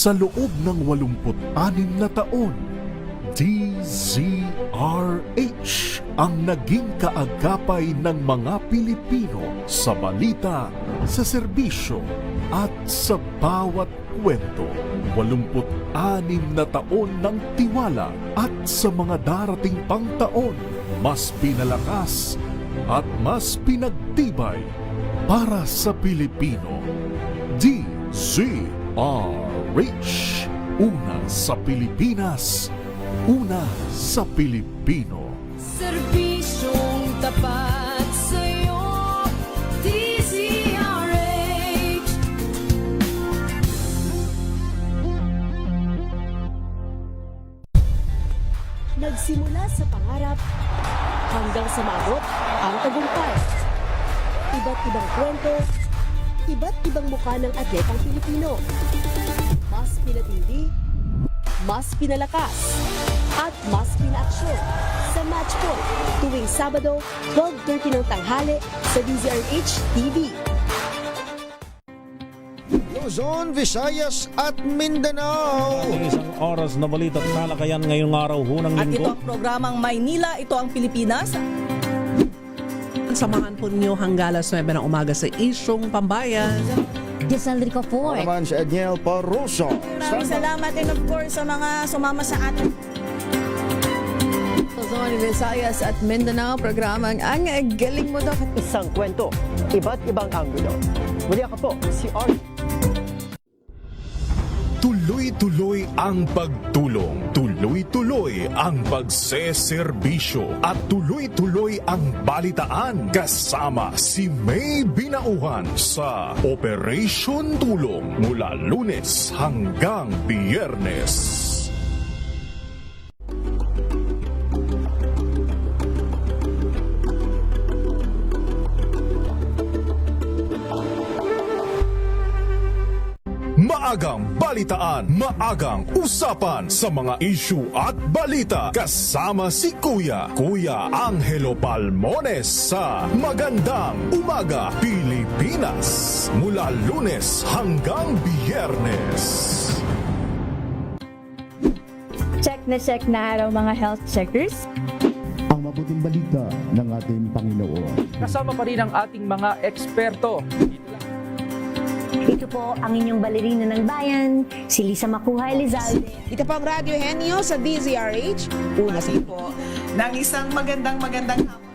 Sa loob ng 86 na taon, DZRH ang naging kaagapay ng mga Pilipino sa balita, sa serbisyo at sa bawat kwento. 86 na taon ng tiwala at sa mga darating pang taon, mas pinalakas at mas pinagtibay para sa Pilipino. DZRH, una sa Pilipinas, una sa Pilipino. Serbisyong tapat sa'yo, DZRH. Nagsimula sa pangarap hanggang sa maabot ang tagumpay. Iba't ibang kwento, iba't ibang mukha ng atletang Pilipino. Mas pinatindi, mas pinalakas, at mas pinaaksyon sa Match Point tuwing Sabado, 12:30 ng tanghali sa DZRH TV. Luzon, Visayas at Mindanao. Isang oras na balita at talakayan ngayong araw hunang At ito linggo. ang programang Maynila, ito ang Pilipinas. Samahan po ninyo hanggang alas 9 ng umaga sa Isyong Pambayan. Desaldrico Ako Ford. naman si Edniel Parroso. Maraming salamat and of course sa mga sumama sa atin. Luzon, Visayas at Mindanao, programang Ang Galing Mo Daw. Isang kwento, iba't ibang anggulo. Muli ako po, si Art. Tuloy-tuloy ang pagtulong, tuloy-tuloy ang pagseserbisyo at tuloy-tuloy ang balitaan kasama si May Binauhan sa Operation Tulong mula Lunes hanggang Biyernes. Maagang balitaan, maagang usapan sa mga issue at balita kasama si Kuya Angelo Palmones sa Magandang Umaga Pilipinas mula Lunes hanggang Biyernes. Check na araw mga health checkers. Ang mabuting balita ng ating Panginoon. Kasama pa rin ang ating mga eksperto. Ito po ang inyong balerina ng bayan, si Lisa Makuhay Lizalde. Ito po ang Radyo Henyo sa DZRH. Una po ng isang magandang hapon.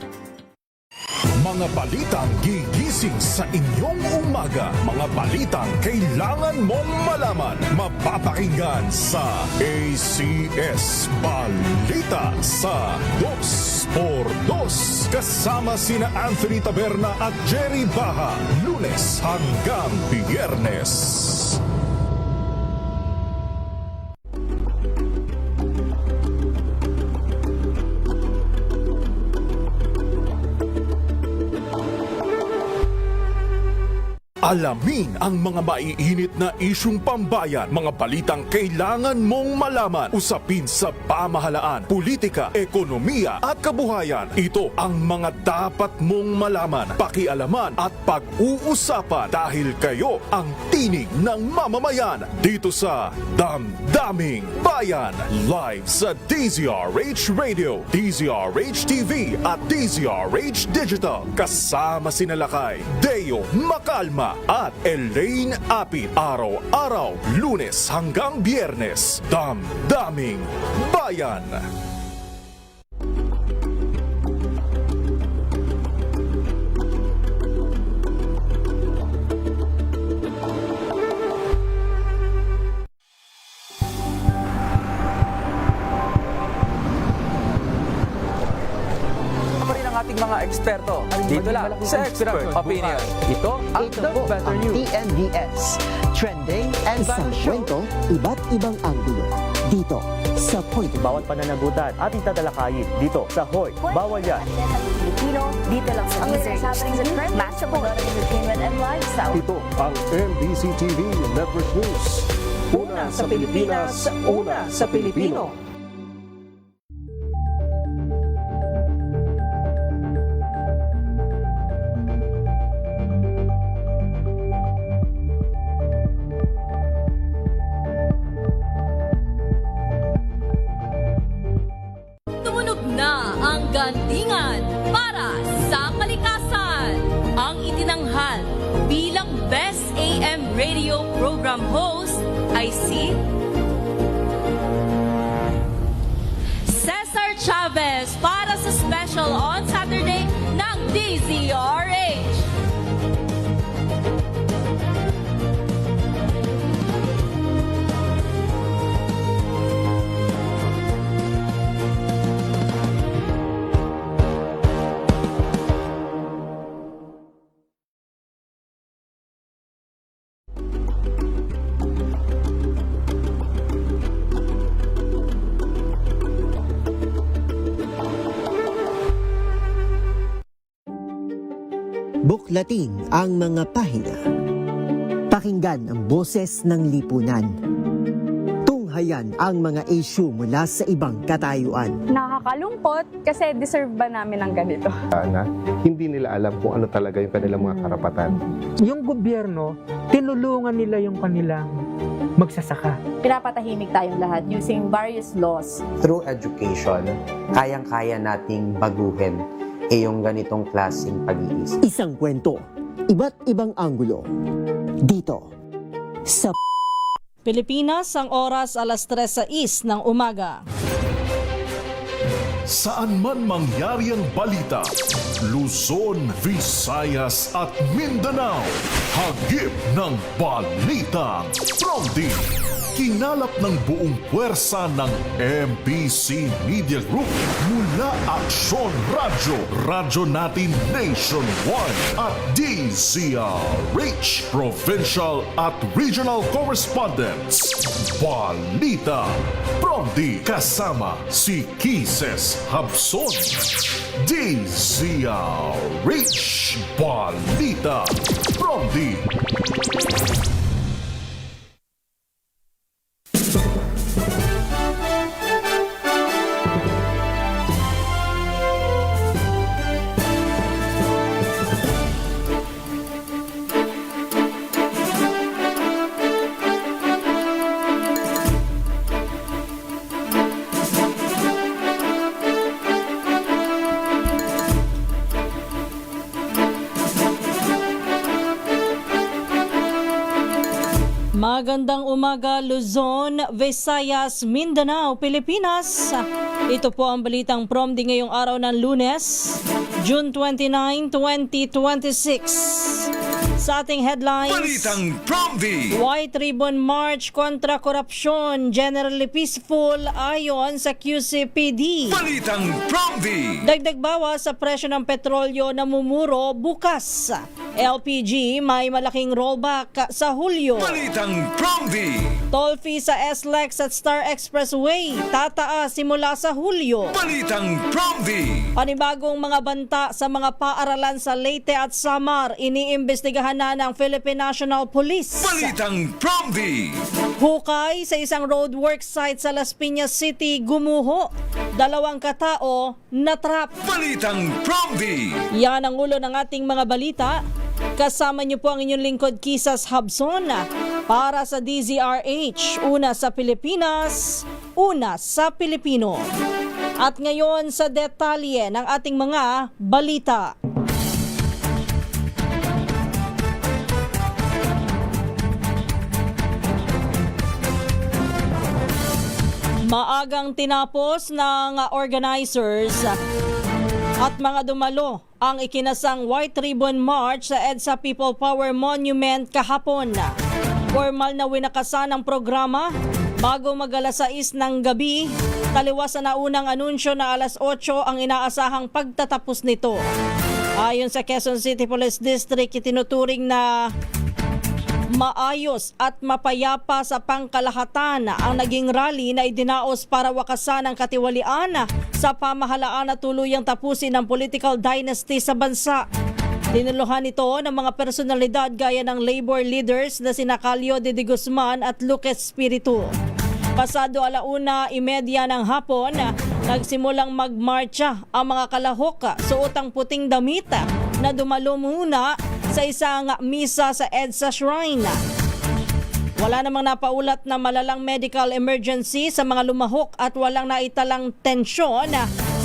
Mga balitang gigising sa inyong umaga. Mga balitang kailangan mong malaman. Mapapakinggan sa ACS Balita sa 2x2 kasama sina Anthony Taberna at Jerry Baha. Lunes hanggang Biyernes. Alamin ang mga maiinit na isyung pambayan, mga balitang kailangan mong malaman, usapin sa pamahalaan, politika, ekonomiya at kabuhayan. Ito ang mga dapat mong malaman, pakialaman at pag-uusapan dahil kayo ang tinig ng mamamayan dito sa Damdaming Bayan. Live sa DZRH Radio, DZRH TV at DZRH Digital. Kasama sina Lakay, Deo Macalma at Elaine Apit. Araw-araw, Lunes hanggang Biyernes. Damdaming Bayan. Ating mga eksperto dito lang sa Expert Opinion. Ito ang The Better News. TNVS, trending and Isang kwento, iba't ibang anggulo. Dito sa Point. Bawat pananagutan ating tatalakayin dito sa Hoy. Bawal yan. Pilipino, dito lang sa DZRH. Match sa entertainment and lifestyle. Ito ang MBC TV Network News. Una sa Pilipinas, una sa Pilipino. Gandingan para sa kalikasan. Ang itinanghal bilang Best AM Radio Program Host ay si Cesar Chavez para sa special on Saturday ng DZRH. Buklatin ang mga pahina. Pakinggan ang boses ng lipunan. Tunghayan ang mga issue mula sa ibang katayuan. Nakakalungkot kasi deserve ba namin ng ganito? Na hindi nila alam kung ano talaga yung kanilang mga karapatan. Yung gobyerno, tinulungan nila yung kanilang magsasaka. Pinapatahimik tayong lahat using various laws. Through education, kayang-kaya nating baguhin yung ganitong klaseng pag-iisip. Isang kwento, iba't ibang anggulo. Dito, sa Pilipinas, ang oras alas 3:06 ng umaga. Saan man mangyari ang balita, Luzon, Visayas at Mindanao, hagip ng balitang Pronti. Kinalap ng buong puwersa ng MBC Media Group mula Aksyon Radyo, Radyo Natin Nationwide at DZRH, Provincial at Regional Correspondents. Balita Pronti kasama si Kises Habson. DZRH Balita Pronti. Magandang umaga, Luzon, Visayas, Mindanao, Pilipinas. Ito po ang balitang Pronti ngayong araw ng Lunes, June 29, 2026. Sa ating headlines, Balitang Pronti. White Ribbon March kontra korupsyon, generally peaceful ayon sa QCPD. Balitang Pronti. Dagdag bawas sa presyo ng petrolyo na mumuro bukas. LPG may malaking rollback sa Hulyo. Balitang Pronti. Toll fee sa SLEX at Star Expressway tataas simula sa Hulyo. Balitang Pronti. Panibagong mga banta sa mga paaralan sa Leyte at Samar iniimbestigahan na ng Philippine National Police. Balitang Pronti. Hukay sa isang roadwork site sa Las Piñas City gumuho. 2 katao natrap. Balitang Pronti. Yan ang ulo ng ating mga balita. Kasama niyo po ang inyong lingkod Kisas Habson para sa DZRH, una sa Pilipinas, una sa Pilipino. At ngayon sa detalye ng ating mga balita. Maagang tinapos ng organizers at mga dumalo ang ikinasang White Ribbon March sa EDSA People Power Monument kahapon. Formal na winakasan ang programa bago mag-alas 6 ng gabi. Taliwas na unang anunsyo na alas 8 ang inaasahang pagtatapos nito. Ayon sa Quezon City Police District, itinuturing na maayos at mapayapa sa pangkalahatan ang naging rally na idinaos para wakasan ang katiwalian sa pamahalaan at tuluyang tapusin ang political dynasty sa bansa. Tinuluhan ito ng mga personalidad gaya ng labor leaders na sina Calio de Guzman at Lucas Espiritu. Pasado 1:30 ng hapon, nagsimulang magmarcha ang mga kalahok suotang puting damit na dumalo muna sa isang misa sa EDSA Shrine. Wala namang napaulat na malalang medical emergency sa mga lumahok at walang naitalang tensyon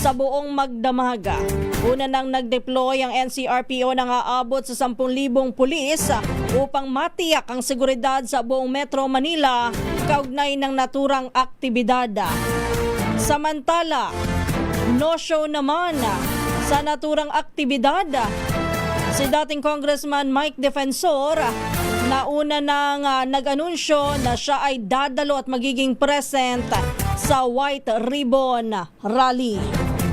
sa buong Magdamaga. Una nang nag-deploy ang NCRPO na aabot sa 10,000 pulis upang matiyak ang seguridad sa buong Metro Manila kaugnay ng naturang aktibidad. Samantala, no-show naman sa naturang aktibidad si dating Congressman Mike Defensor na una nang nag-anunsyo na siya ay dadalo at magiging present sa White Ribbon Rally.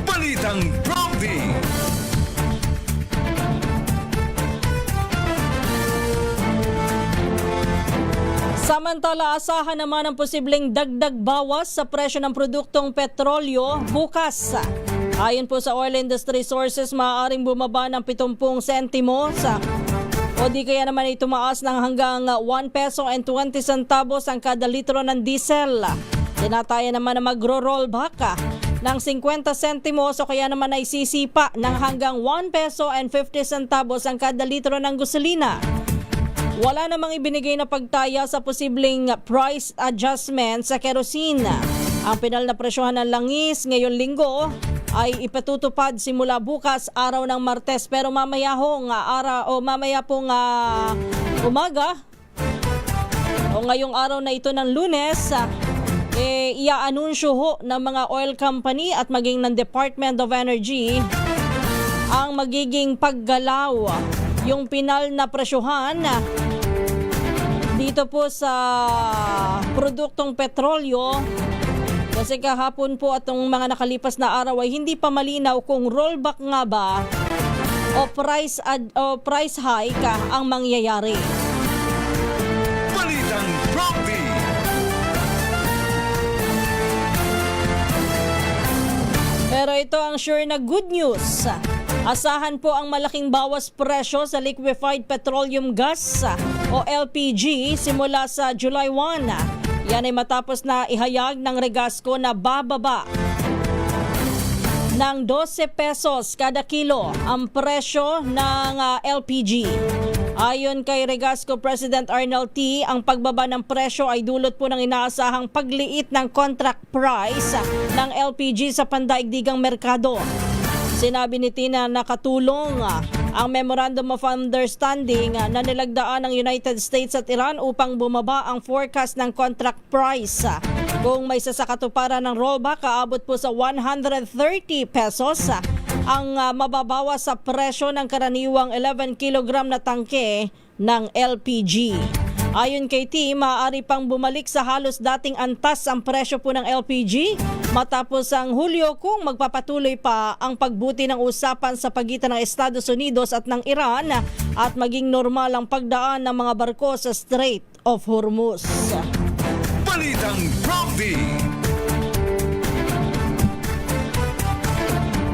Balitang Prompty. Samantala, asahan naman ang posibleng dagdag bawas sa presyo ng produktong petrolyo bukas. Ayon po sa oil industry sources, maaaring bumaba ng 70 sentimos o di kaya naman ay tumaas ng hanggang 1 peso and 20 centavos ang kada litro ng diesel. Tinataya naman na magro-rollback ng 50 sentimos o kaya naman ay sisipa ng hanggang 1 peso and 50 centavos ang kada litro ng gasolina. Wala namang ibinigay na pagtaya sa posibleng price adjustment sa kerosene. Ang pinal na presyohan ng langis ngayon linggo ay ipatutupad simula bukas araw ng Martes, pero mamaya pong umaga o ngayong araw na ito ng Lunes iaanunsyo ho ng mga oil company at maging ng Department of Energy ang magiging paggalaw, yung pinal na presyohan dito po sa produktong petrolyo. Kasi kahapon po at mga nakalipas na araw ay hindi pa malinaw kung rollback nga ba o price hike ang mangyayari. Balitang Prompty. Pero ito ang sure na good news. Asahan po ang malaking bawas presyo sa liquefied petroleum gas o LPG simula sa July 1. Yan ay matapos na ihayag ng Regasco na bababa ng 12 pesos kada kilo ang presyo ng LPG. Ayon kay Regasco President Arnel T, ang pagbaba ng presyo ay dulot po ng inaasahang pagliit ng contract price ng LPG sa pandaigdigang merkado. Sinabi ni Tina na nakatulong ang Memorandum of Understanding na nilagdaan ng United States at Iran upang bumaba ang forecast ng contract price. Kung may sasakatuparan ng rollback, aabot po sa 130 pesos ang mababawas sa presyo ng karaniwang 11 kilogram na tangke ng LPG. Ayon kay T, maaari pang bumalik sa halos dating antas ang presyo po ng LPG matapos ang Hulyo kung magpapatuloy pa ang pagbuti ng usapan sa pagitan ng Estados Unidos at ng Iran at maging normal ang pagdaan ng mga barko sa Strait of Hormuz. Balitang Prompty.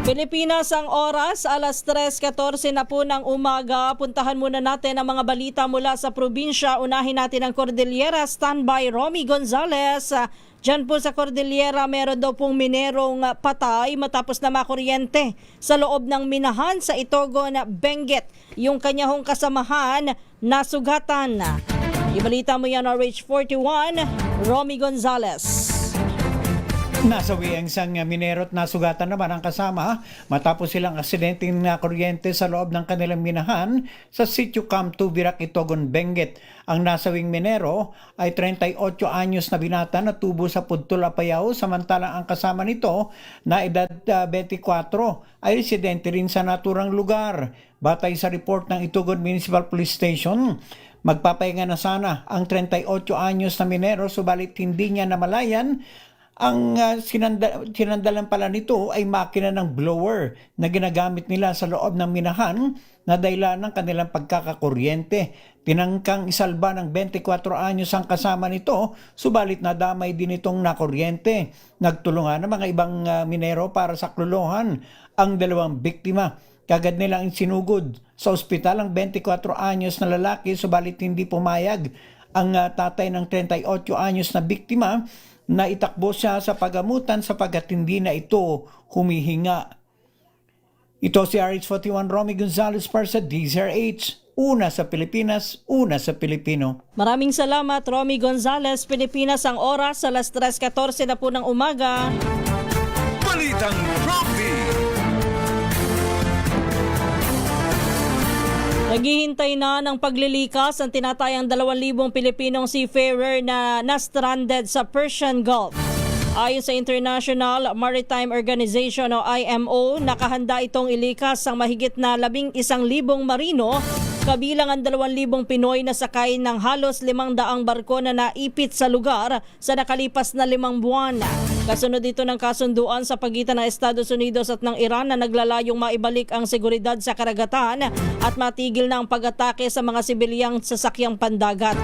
Pilipinas ang oras, alas 3:14 na po ng umaga. Puntahan muna natin ang mga balita mula sa probinsya. Unahin natin ang Cordillera. Standby Romy Gonzales. Diyan po sa Cordillera, meron daw pong minerong patay matapos na makuryente sa loob ng minahan sa Itogon, Benguet. Yung kanya hong kasamahan na sugatan. Ibalita mo yan, RH41, Romy Gonzales. Nasawi ang isang minero at nasugatan naman ang kasama matapos silang aksidenteng na kuryente sa loob ng kanilang minahan sa Sitio Camp 2, Virac, Itogon, Benguet. Ang nasawing minero ay 38 anyos na binata na tubo sa Pudtol, Apayao, samantalang ang kasama nito na edad 24 ay residente rin sa naturang lugar. Batay sa report ng Itogon Municipal Police Station, magpapahinga na sana ang 38 anyos na minero subalit hindi niya namalayan. Ang sinandalan pala nito ay makina ng blower na ginagamit nila sa loob ng minahan na dahilan ng kanilang pagkakakuryente. Tinangkang isalba ng 24 anyos ang kasama nito, subalit nadamay din itong nakuryente. Nagtulungan ng mga ibang minero para saklolohan ang dalawang biktima. Kagad nilang sinugod sa ospital ang 24 anyos na lalaki, subalit hindi pumayag ang tatay ng 38 anyos na biktima na itakbo siya sa pagamutan sapagkat hindi na ito humihinga. Ito si RH41 Romy Gonzales para sa DZRH. Una sa Pilipinas, una sa Pilipino. Maraming salamat, Romy Gonzales. Pilipinas ang oras, alas 3:14 na po ng umaga. Balitang Prompty. Naghihintay na ng paglilikas ang tinatayang 2,000 Pilipinong seafarer na na-stranded sa Persian Gulf. Ayon sa International Maritime Organization o IMO, nakahanda itong ilikas ang mahigit na 11,000 marino, kabilang ang 2,000 Pinoy na sakay ng halos 500 barko na naipit sa lugar sa nakalipas na 5 buwan. Kasunod ito ng kasunduan sa pagitan ng Estados Unidos at ng Iran na naglalayong maibalik ang seguridad sa karagatan at matigil na ang pag-atake sa mga sibilyang sasakyang pandagat.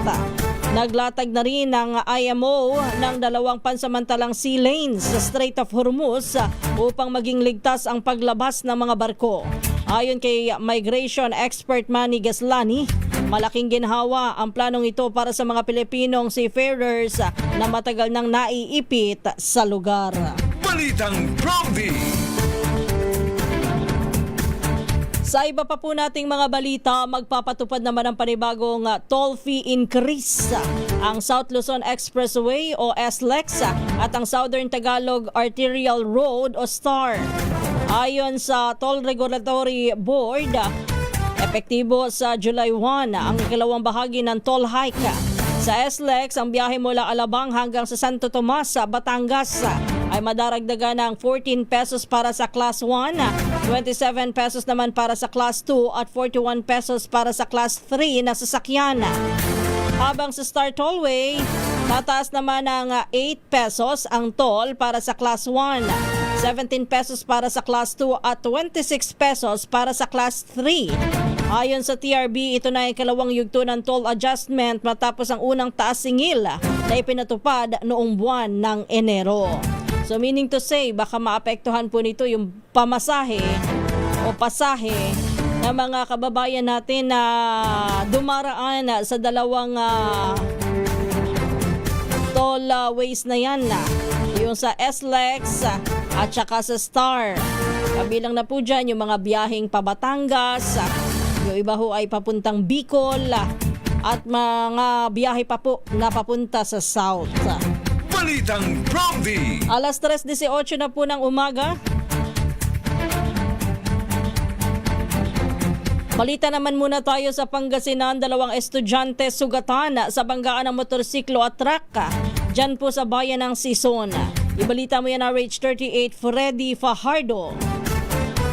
Naglatag na rin ng IMO ng 2 pansamantalang sea lanes sa Strait of Hormuz upang maging ligtas ang paglabas ng mga barko. Ayon kay migration expert Manny Gaslani, malaking ginhawa ang planong ito para sa mga Pilipinong seafarers na matagal nang naiipit sa lugar. Balitang Prompty. Sa iba pa po nating mga balita, magpapatupad naman ng panibagong toll fee increase ang South Luzon Expressway o SLEX at ang Southern Tagalog Arterial Road o STAR. Ayon sa Toll Regulatory Board, epektibo sa July 1 ang ikalawang bahagi ng toll hike. Sa SLEX, ang biyahe mula Alabang hanggang sa Santo Tomas, Batangas ay madaragdagan ng 14 pesos para sa Class 1, 27 pesos naman para sa Class 2 at 41 pesos para sa Class 3 na sasakyan. Habang sa Star Tollway, tataas naman ng 8 pesos ang toll para sa Class 1, 17 pesos para sa Class 2 at 26 pesos para sa Class 3. Ayon sa TRB, ito na ang ikalawang yugto ng toll adjustment matapos ang unang taas singil na ipinatupad noong buwan ng Enero. So meaning to say, baka maapektuhan po nito yung pamasahe o pasahe ng mga kababayan natin na dumaraan sa dalawang tollways na yan. Yung sa SLEX at saka sa STAR. Kabilang na po dyan yung mga biyaheng pabatangas, yung iba ho ay papuntang Bicol at mga biyahe pa po na papunta sa South. Balitang Prompty. Alas 3:18 na po ng umaga. Balita naman muna tayo sa Pangasinan. 2 estudyante sugatan sa banggaan ng motorsiklo at truck dyan po sa bayan ng Sison. Ibalita mo yan RH38 Freddy Fajardo.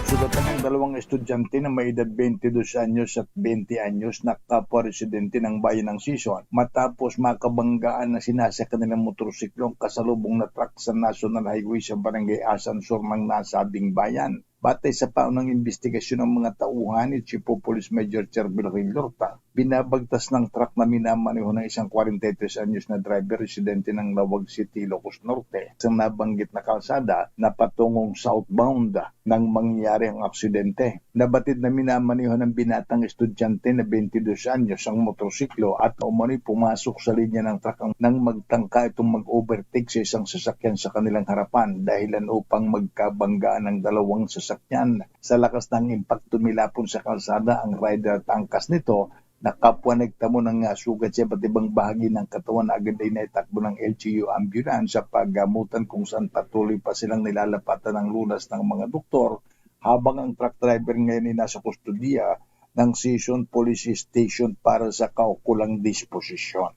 Sugatan ng 2 estudyante na may edad 22 anyos at 20 anyos na kapwa-residente ng bayan ng Sison matapos makabanggaan na sinasakyan nilang motorsiklo ang kasalubong na truck sa National Highway sa Barangay Asansor ng nasabing bayan. Batay sa paunang investigasyon ng mga tauhan ni Chief of Police Major Cherbel Rilorta, binabagtas ng truck na minamaneho ng isang 43 anyos na driver residente ng Lawag City, Ilocos Norte. Sa nabanggit na kalsada na patungong southbound nang mangyari ang aksidente. Nabatid na minamaneho ng binatang estudyante na 22 anyos ang motorsiklo at umano'y pumasok sa linya ng truck nang magtangka itong mag-overtake sa isang sasakyan sa kanilang harapan dahilan upang magkabanggaan ng 2 sasakyan. Sa lakas ng impakto milapon sa kalsada ang rider at angkas nito na kapwa nagtamo ng sugat sa iba't ibang bahagi ng katawan na agad ay naitakbo ng LGU ambulance sa paggamutan kung saan patuloy pa silang nilalapatan ng lunas ng mga doktor habang ang truck driver ngayon ay nasa kustodiya ng Sison Police Station para sa kaukulang disposisyon.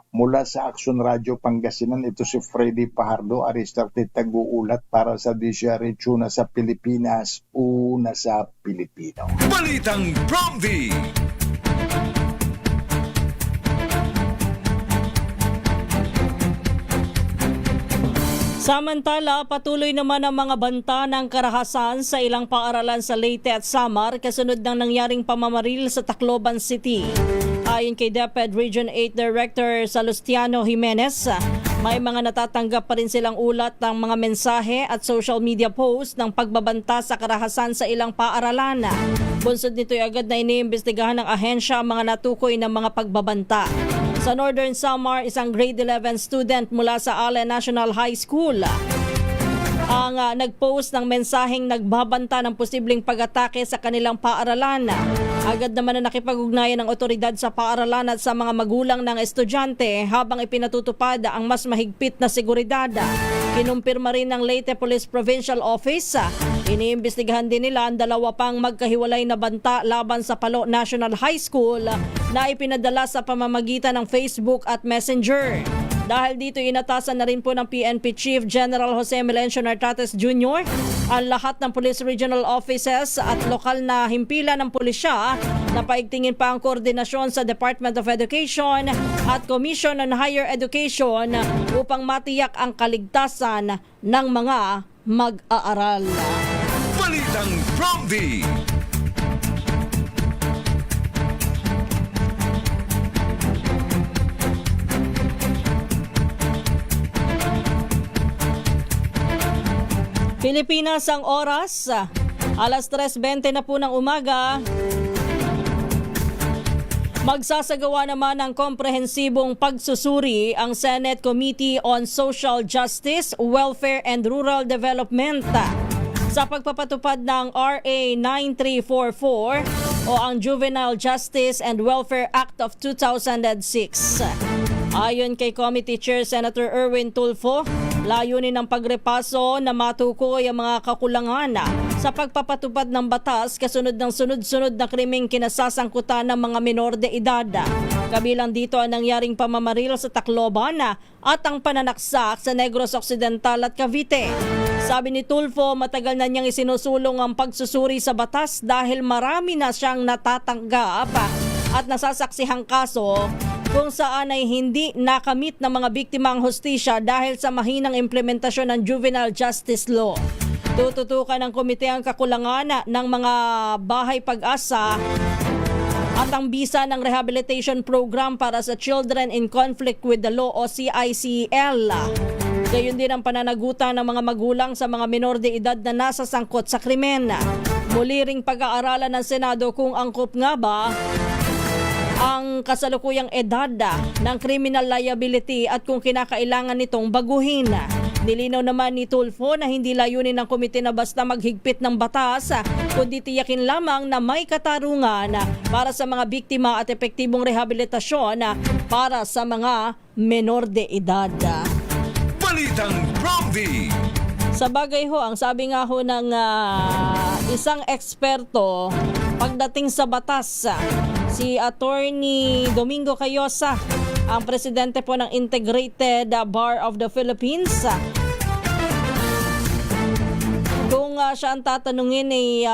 Mula sa Action Radio Pangasinan, ito si Freddy Fajardo, Aristarte Taguulat para sa DZRH, una sa Pilipinas, una sa Pilipino. Balitang Prompty. Samantala, patuloy naman ang mga banta ng karahasan sa ilang paaralan sa Leyte at Samar kasunod ng nangyaring pamamaril sa Tacloban City. Ayon kay DepEd Region 8 Director Salustiano Jimenez, may mga natatanggap pa rin silang ulat ng mga mensahe at social media post ng pagbabanta sa karahasan sa ilang paaralan. Bunsod nito'y agad na iniimbestigahan ng ahensya ang mga natukoy ng mga pagbabanta. Sa Northern Samar, isang grade 11 student mula sa Allen National High School ang nagpost ng mensaheng nagbabanta ng posibleng pag-atake sa kanilang paaralan. Agad naman na nakipag-ugnayan ng otoridad sa paaralan at sa mga magulang ng estudyante habang ipinatutupad ang mas mahigpit na seguridad. Kinumpirma rin ng Leyte Police Provincial Office. Iniimbestigahan din nila ang dalawa pang magkahiwalay na banta laban sa Palo National High School na ipinadala sa pamamagitan ng Facebook at Messenger. Dahil dito inatasan na rin po ng PNP Chief General Jose Melencio Nartates Jr. ang lahat ng Police Regional Offices at lokal na himpilan ng pulisya na paigtingin pa ang koordinasyon sa Department of Education at Commission on Higher Education upang matiyak ang kaligtasan ng mga mag-aaral. Balitang Bromby! Pilipinas ang oras, alas 3:20 na po ng umaga. Magsasagawa naman ng komprehensibong pagsusuri ang Senate Committee on Social Justice, Welfare and Rural Development sa pagpapatupad ng RA 9344 o ang Juvenile Justice and Welfare Act of 2006. Ayon kay Committee Chair Senator Erwin Tulfo, layunin ng pagrepaso na matukoy ang mga kakulangan sa pagpapatupad ng batas kasunod ng sunod-sunod na krimeng kinasasangkutan ng mga menor de edad. Kabilang dito ang nangyaring pamamaril sa Tacloban at ang pananaksak sa Negros Occidental at Cavite. Sabi ni Tulfo, matagal na niyang isinusulong ang pagsusuri sa batas dahil marami na siyang natatanggap at nasasaksihang kaso kung saan ay hindi nakamit ng mga biktima ang hustisya dahil sa mahinang implementasyon ng Juvenile Justice Law. Tututukan ng komite ang kakulangan ng mga bahay pag-asa at ang bisa ng Rehabilitation Program para sa Children in Conflict with the Law o CICL. Gayon din ang pananagutan ng mga magulang sa mga menor de edad na nasasangkot sa krimen. Muli ring pag-aaralan ng Senado kung angkop nga ba ang kasalukuyang edad ng criminal liability at kung kinakailangan nitong baguhin. Nilinaw naman ni Tulfo na hindi layunin ng komite na basta maghigpit ng batas, kundi tiyakin lamang na may katarungan para sa mga biktima at epektibong rehabilitasyon para sa mga menor de edad. Balitang Bromby! Sa bagay ho, ang sabi nga ho ng isang eksperto pagdating sa batas, si Attorney Domingo Cayosa, ang presidente po ng Integrated Bar of the Philippines. Kung siya ang tatanungin ay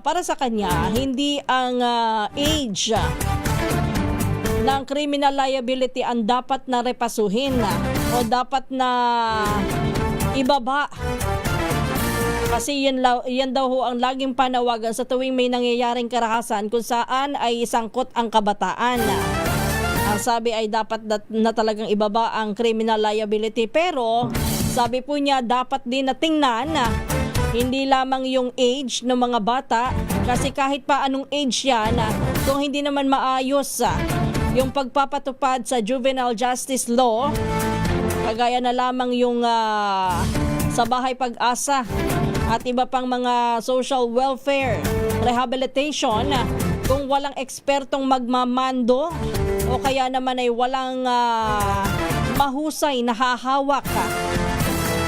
para sa kanya, hindi ang age ng criminal liability ang dapat na repasuhin o dapat na ibaba. Kasi yan daw ho ang laging panawagan sa tuwing may nangyayaring karahasan kung saan ay sangkot ang kabataan. Ang sabi ay dapat na talagang ibaba ang criminal liability. Pero sabi po niya dapat din na tingnan hindi lamang yung age ng mga bata, kasi kahit pa anong age yan, kung hindi naman maayos yung pagpapatupad sa Juvenile Justice Law, kagaya na lamang yung sa Bahay Pag-asa at iba pang mga social welfare rehabilitation, kung walang ekspertong magmamando o kaya naman ay walang mahusay na hahawak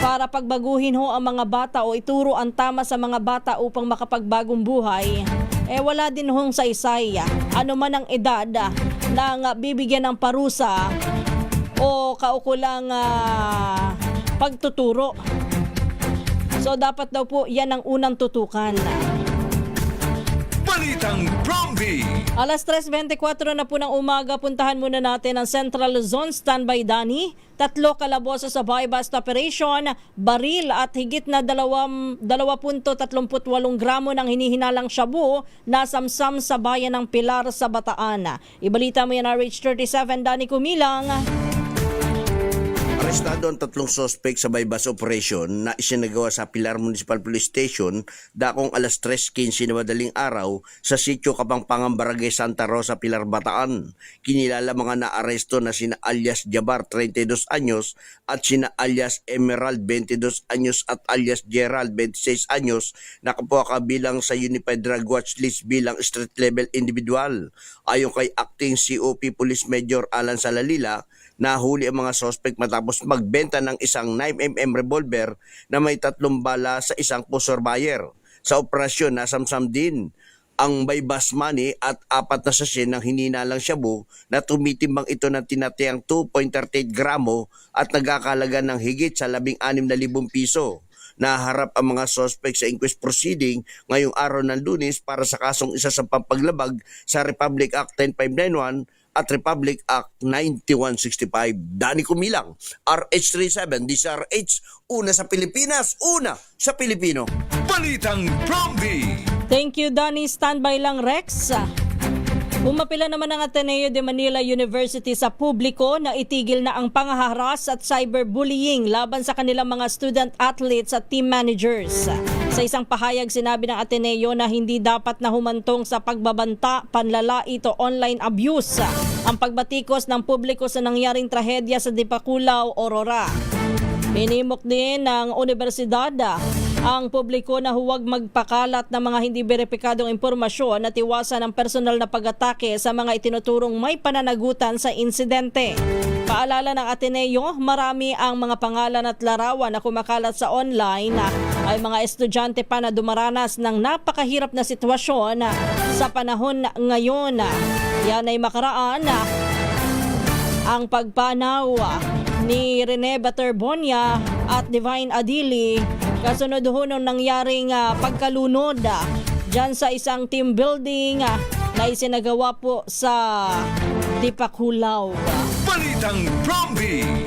para pagbaguhin ho ang mga bata o ituro ang tama sa mga bata upang makapagbagong buhay, wala din hong saysay ano man ang edad ng bibigyan ng parusa o kaukulang pagtuturo. So dapat daw po yan ang unang tutukan. Balitang Bromby! Alas 3:24 na po ng umaga, puntahan muna natin ang Central Luzon. Standby Dani. 3 kalaboso sa buy-bust operation, baril at higit na 2.38 gramo ng hinihinalang shabu na samsam sa bayan ng Pilar sa Bataan. Ibalita mo yan RH37, Dani Kumilang. Arestado ang 3 suspect sa buy-bust operation na isinagawa sa Pilar Municipal Police Station dakong alas 3:15 na madaling araw sa sitio Kapampangan, Barangay Santa Rosa, Pilar, Bataan. Kinilala mga naaresto na sina alias Jabar, 32 anyos at sina alias Emerald, 22 anyos at alias Gerald, 26 anyos na kapwa kabilang sa Unified Drug Watch List bilang street level individual. Ayon kay Acting COP Police Major Alan Salalila, Nahuli ang mga suspect matapos magbenta ng isang 9mm revolver na may 3 bala sa isang pusher buyer. Sa operasyon, nasamsam din ang baybas money at 4 na sachet ng hininalang shabu na tumitimbang ito ng tinatayang 2.38 gramo at nagkakalaga ng higit sa 16,000 piso. Naharap ang mga suspect sa inquest proceeding ngayong araw ng Lunes para sa kasong isa sa pampaglabag sa Republic Act 10591 at Republic Act 9165. Dani Kumilang, RH37, DCRH, una sa Pilipinas, una sa Pilipino. Balitang Promdi! Thank you, Danny. Standby lang, Rex. Umapila naman ang Ateneo de Manila University sa publiko na itigil na ang panghaharas at cyberbullying laban sa kanilang mga student athletes at team managers. Sa isang pahayag, sinabi ng Ateneo na hindi dapat na humantong sa pagbabanta, panlalait o online abuse ang pagbatikos ng publiko sa nangyaring trahedya sa Dipakulaw, Aurora. Hinimok din ng universidad ang publiko na huwag magpakalat ng mga hindi beripikadong impormasyon at iwasan ang personal na pag-atake sa mga itinuturong may pananagutan sa insidente. Paalala ng Ateneo, marami ang mga pangalan at larawan na kumakalat sa online ay mga estudyante pa na dumaranas ng napakahirap na sitwasyon sa panahon ngayon. Yan ay makaraan ang pagpanaw ni Rene Baterbonia at Divine Adili kasunod ho nung nangyaring pagkalunod dyan sa isang team building na isinagawa po sa Dipakulaw. Balitang Promdi!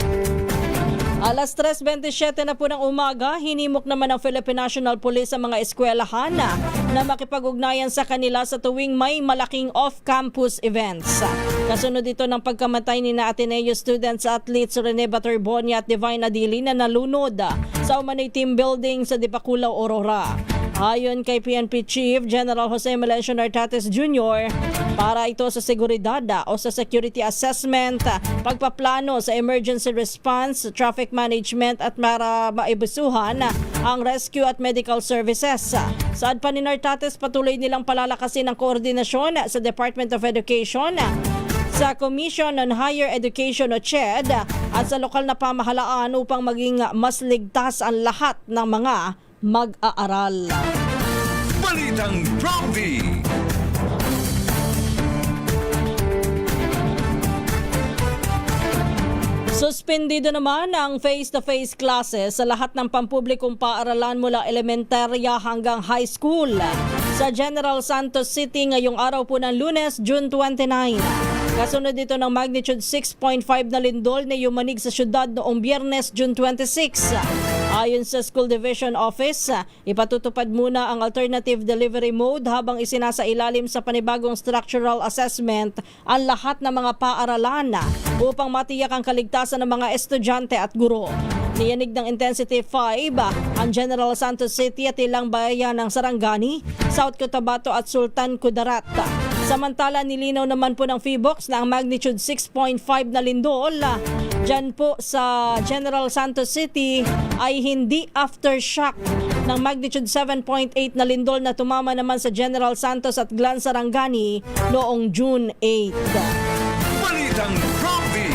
Alas 3:27 na po ng umaga, hinimok naman ng Philippine National Police sa mga eskwelahan na makipag-ugnayan sa kanila sa tuwing may malaking off-campus events. Kasunod ito ng pagkamatay ni na Ateneo students athletes Rene Baterbonia at Divine Adili na nalunod sa umano'y team building sa Dipakulaw, Aurora. Ayon kay PNP Chief General Jose Melencio Nartates Jr., para ito sa seguridad o sa security assessment, pagpaplano sa emergency response, traffic management at para maibusuhan ang rescue at medical services. Saad pa ni Nartates, patuloy nilang palalakasin ang koordinasyon sa Department of Education, sa Commission on Higher Education o CHED at sa lokal na pamahalaan upang maging mas ligtas ang lahat ng mga mag-aaral. Balitang Promdi! Suspendido naman ang face-to-face classes sa lahat ng pampublikong paaralan mula elementarya hanggang high school sa General Santos City ngayong araw po ng Lunes, June 29. Kasunod dito ng magnitude 6.5 na lindol na yumanig sa syudad noong Biyernes, June 26. Ayon sa School Division Office, ipatutupad muna ang alternative delivery mode habang isinasailalim sa panibagong structural assessment ang lahat ng mga paaralan upang matiyak ang kaligtasan ng mga estudyante at guro. Niyanig ng Intensity 5 ang General Santos City at ilang bayan ng Sarangani, South Cotabato at Sultan Kudarat. Samantala, nilinaw naman po ng PHIVOLCS na ang magnitude 6.5 na lindol dyan po sa General Santos City ay hindi aftershock ng magnitude 7.8 na lindol na tumama naman sa General Santos at Glan Sarangani noong June 8. Balitang Promdi!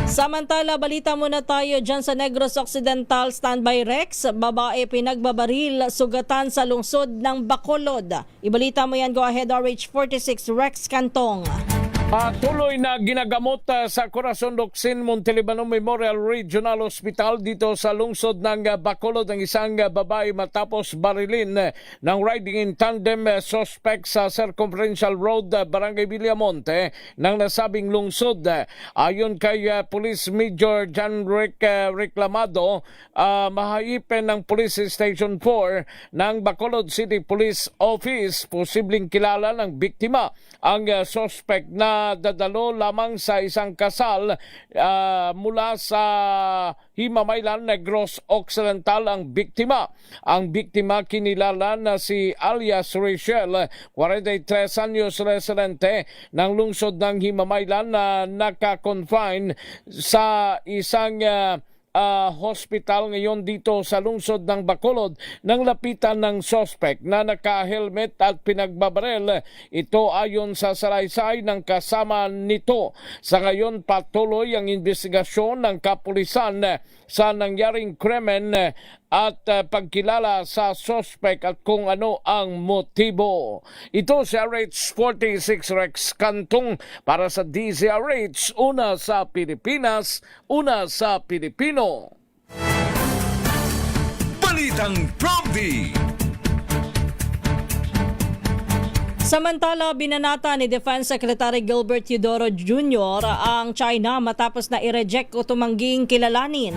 Samantala, balita muna tayo dyan sa Negros Occidental. Standby Rex, babae pinagbabaril, sugatan sa lungsod ng Bacolod. Ibalita mo yan, go ahead RH46 Rex Cantong. Tuloy na ginagamot sa Corazon Locsin Montelibano Memorial Regional Hospital dito sa lungsod ng Bacolod ang isang babae matapos barilin ng riding in tandem suspect sa Circumferential Road, Barangay Villamonte ng nasabing lungsod. Ayon kay Police Major John Rick Reclamado, mahaipen ng Police Station 4 ng Bacolod City Police Office, posibleng kilala ng biktima ang suspect na dadalo lamang sa isang kasal mula sa Himamaylan, Negros Occidental ang biktima. Ang biktima kinilala na si alias Rachel, 43 anyos residente ng lungsod ng Himamaylan na naka-confine sa isang hospital ngayon dito sa lungsod ng Bacolod nang lapitan ng suspect na naka-helmet at pinagbabarel. Ito ayon sa salaysay ng kasama nito. Sa ngayon patuloy ang investigasyon ng kapulisan sa nangyaring krimen at pagkilala sa suspect at kung ano ang motibo. Ito si RH46 Rex Cantong para sa DZRH, una sa Pilipinas, una sa Pilipino. Balitang Promdi. Samantala, binanata ni Defense Secretary Gilbert Teodoro Jr. ang China matapos na i-reject o tumangging kilalanin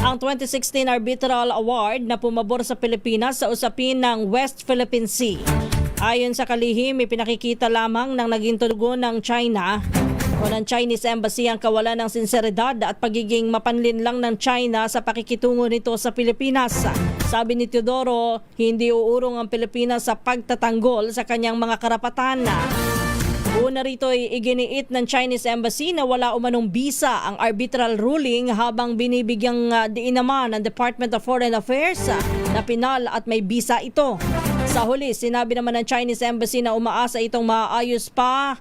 ang 2016 Arbitral Award na pumabor sa Pilipinas sa usapin ng West Philippine Sea. Ayon sa kalihim, ipinakikita lamang ng naging tugon ng China o ng Chinese Embassy ang kawalan ng sinseridad at pagiging mapanlin lang ng China sa pakikitungo nito sa Pilipinas. Sabi ni Teodoro, hindi uurong ang Pilipinas sa pagtatanggol sa kanyang mga karapatan. Una rito ay iginiit ng Chinese Embassy na wala umanong bisa ang arbitral ruling habang binibigyang diin naman ng Department of Foreign Affairs na pinal at may bisa ito. Sa huli, sinabi naman ng Chinese Embassy na umaasa itong maayos pa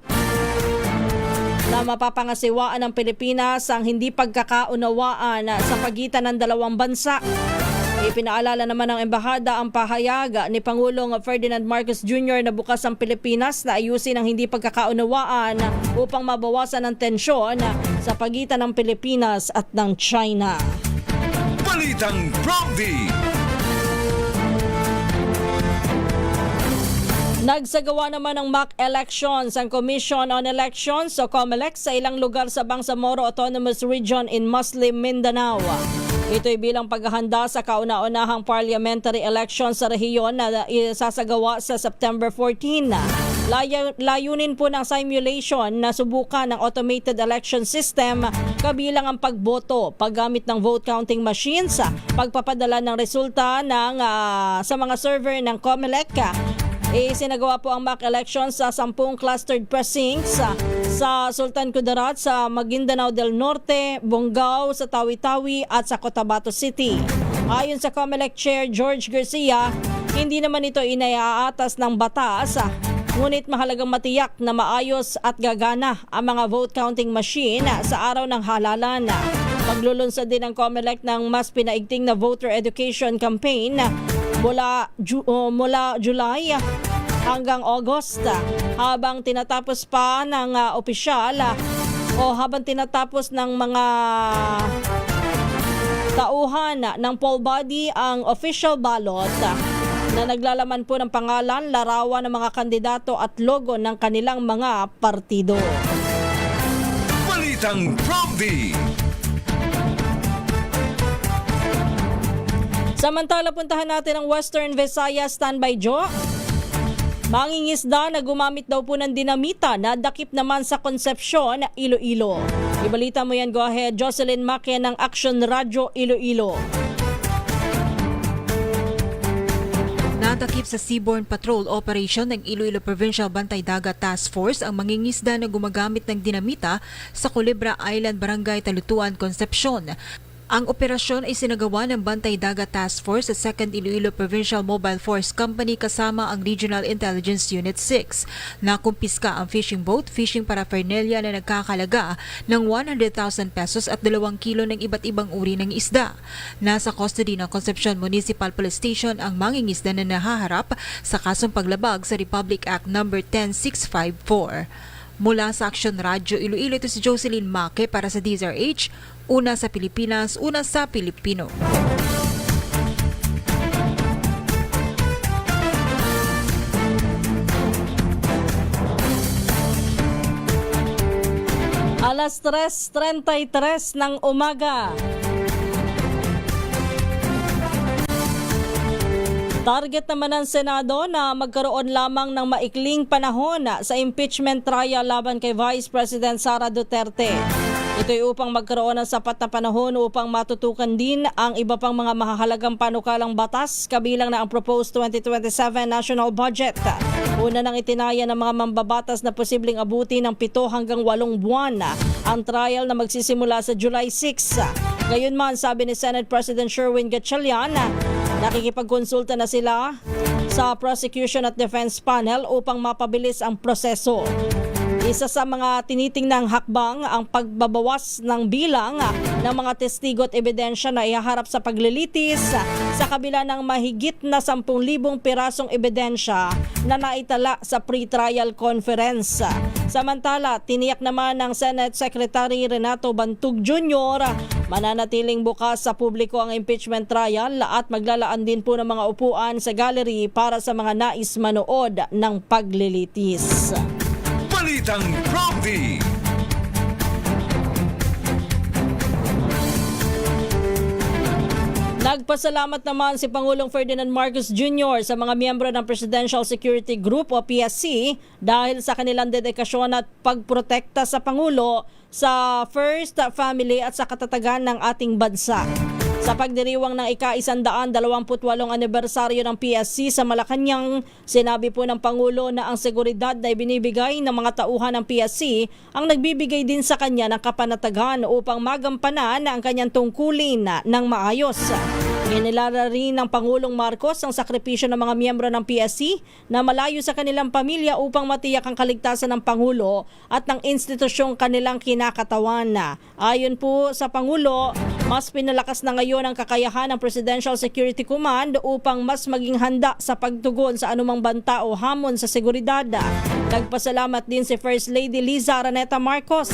na mapapangasiwaan ng Pilipinas ang hindi pagkakaunawaan sa pagitan ng dalawang bansa. Ipinaalala naman ng embahada ang pahayag ni Pangulong Ferdinand Marcos Jr. na bukas ang Pilipinas na ayusin ang hindi pagkakaunawaan upang mabawasan ang tensyon sa pagitan ng Pilipinas at ng China. Balitang Promdi. Nagsagawa naman ng mock elections ang Commission on Elections o COMELEC sa ilang lugar sa Bangsamoro Autonomous Region in Muslim Mindanao. Ito'y bilang paghahanda sa kauna-unahang parliamentary election sa rehiyon na isasagawa sa September 14. Layunin po ng simulation na subukan ng automated election system kabilang ang pagboto, paggamit ng vote counting machines, pagpapadala ng resulta sa mga server ng COMELEC. Isinagawa po ang mock elections sa 10 clustered precincts sa Sultan Kudarat, sa Maguindanao del Norte, Bonggao, sa Tawi-Tawi at sa Cotabato City. Ayon sa COMELEC Chair George Garcia, hindi naman ito inaiaatas ng batas, ngunit mahalagang matiyak na maayos at gagana ang mga vote counting machine sa araw ng halalan. Maglulunsad din ang COMELEC ng mas pinaigting na voter education campaign mula July hanggang August, habang tinatapos pa ng opisyal habang tinatapos ng mga tauhan ng poll body ang official ballot na naglalaman po ng pangalan, larawan ng mga kandidato at logo ng kanilang mga partido. Balitang Promdi. Samantala, puntahan natin ang Western Visayas. Standby Joe. Mangingisda na gumamit daw po ng dinamita na dakip naman sa Concepcion, Iloilo. Ibalita mo yan, go ahead. Jocelyn Maque ng Action Radio Iloilo. Natakip sa Seaborne Patrol Operation ng Iloilo Provincial Bantay Dagat Task Force ang mangingisda na gumagamit ng dinamita sa Culebra Island, Barangay Talutuan, Concepcion. Ang operasyon ay sinagawa ng Bantay Dagat Task Force sa 2nd Iloilo Provincial Mobile Force Company kasama ang Regional Intelligence Unit 6. Nakumpiska ang fishing boat, fishing paraphernalia na nagkakalaga ng 100,000 pesos at 2 kilo ng iba't ibang uri ng isda. Nasa custody ng Concepcion Municipal Police Station ang mangingisda na nahaharap sa kasong paglabag sa Republic Act No. 10654. Mula sa Action Radio Iloilo, ito si Jocelyn Maque para sa DZRH, una sa Pilipinas, una sa Pilipino. Alas 3:33 ng umaga. Target naman ng Senado na magkaroon lamang ng maikling panahon sa impeachment trial laban kay Vice President Sara Duterte. Ito'y upang magkaroon ng sapat na panahon upang matutukan din ang iba pang mga mahahalagang panukalang batas kabilang na ang proposed 2027 national budget. Una nang itinaya ng mga mambabatas na posibleng abuti ng 7 hanggang 8 buwan ang trial na magsisimula sa July 6. Gayunman, sabi ni Senate President Sherwin Gatchalian, nakikipagkonsulta na sila sa prosecution at defense panel upang mapabilis ang proseso. Isa sa mga tinitingnang hakbang ang pagbabawas ng bilang ng mga testigo at ebidensya na ihaharap sa paglilitis sa kabila ng mahigit na 10,000 pirasong ebidensya na naitala sa pre-trial conference. Samantala, tiniyak naman ng Senate Secretary Renato Bantug Jr. mananatiling bukas sa publiko ang impeachment trial at maglalaan din po ng mga upuan sa gallery para sa mga nais manood ng paglilitis. Balitang Prompty. Nagpasalamat naman si Pangulong Ferdinand Marcos Jr. sa mga miyembro ng Presidential Security Group o PSC dahil sa kanilang dedikasyon at pagprotekta sa Pangulo sa First Family at sa katatagan ng ating bansa. Sa pagdiriwang ng ika-128 anibersaryo ng PSC sa Malacanang, sinabi po ng Pangulo na ang seguridad na ibinibigay ng mga tauhan ng PSC ang nagbibigay din sa kanya ng kapanatagan upang magampanan ang kanyang tungkulin ng maayos. Inilala rin ng Pangulong Marcos ang sakripisyo ng mga miyembro ng PSC na malayo sa kanilang pamilya upang matiyak ang kaligtasan ng Pangulo at ng institusyong kanilang kinakatawan. Ayon po sa Pangulo, mas pinalakas na ngayon ang kakayahan ng Presidential Security Command upang mas maging handa sa pagtugon sa anumang banta o hamon sa seguridad. Nagpasalamat din si First Lady Liza Araneta Marcos